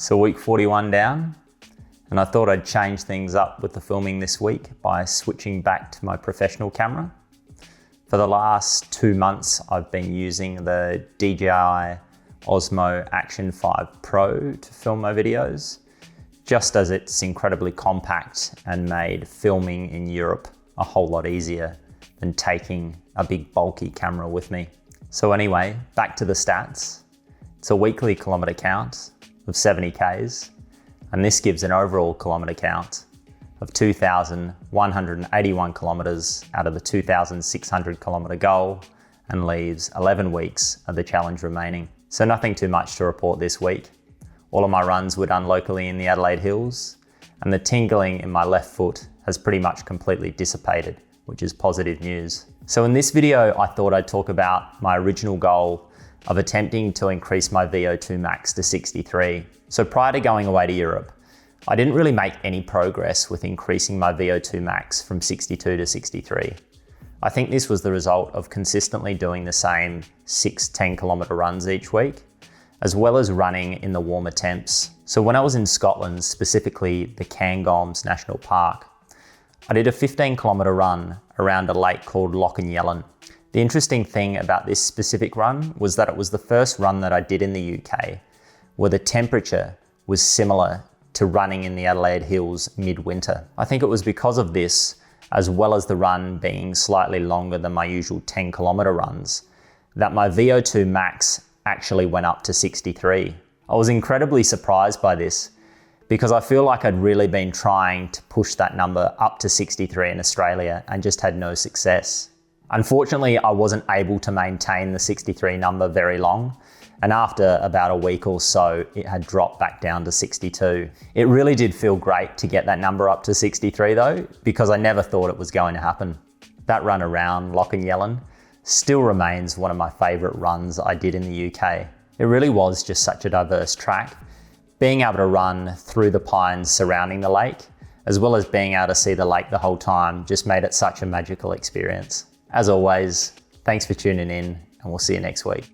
So week 41 down, and I thought I'd change things up with the filming this week by switching back to my professional camera. For the last 2 months, I've been using the DJI Osmo Action 5 Pro to film my videos, just as it's incredibly compact and made filming in Europe a whole lot easier than taking a big bulky camera with me. So anyway, back to the stats. It's a weekly kilometer count of 70 Ks, and this gives an overall kilometer count of 2,181 kilometers out of the 2,600 kilometer goal, and leaves 11 weeks of the challenge remaining. So nothing too much to report this week. All of my runs were done locally in the Adelaide Hills, and the tingling in my left foot has pretty much completely dissipated, which is positive news. So in this video, I thought I'd talk about my original goal of attempting to increase my V02 Max to 63. So prior to going away to Europe, I didn't really make any progress with increasing my V02 Max from 62 to 63. I think this was the result of consistently doing the same 6-10 kilometer runs each week, as well as running in the warmer temps. So when I was in Scotland, specifically the Cairngorms National Park, I did a 15 kilometer run around a lake called Loch Yellen. The interesting thing about this specific run was that it was the first run that I did in the UK where the temperature was similar to running in the Adelaide Hills midwinter. I think it was because of this, as well as the run being slightly longer than my usual 10 kilometer runs, that my V02 Max actually went up to 63. I was incredibly surprised by this because I feel like I'd really been trying to push that number up to 63 in Australia and just had no success. Unfortunately, I wasn't able to maintain the 63 number very long, and after about a week or so, it had dropped back down to 62. It really did feel great to get that number up to 63 though, because I never thought it was going to happen. That run around Loch Yellen still remains one of my favourite runs I did in the UK. It really was just such a diverse track. Being able to run through the pines surrounding the lake, as well as being able to see the lake the whole time, just made it such a magical experience. As always, thanks for tuning in, and we'll see you next week.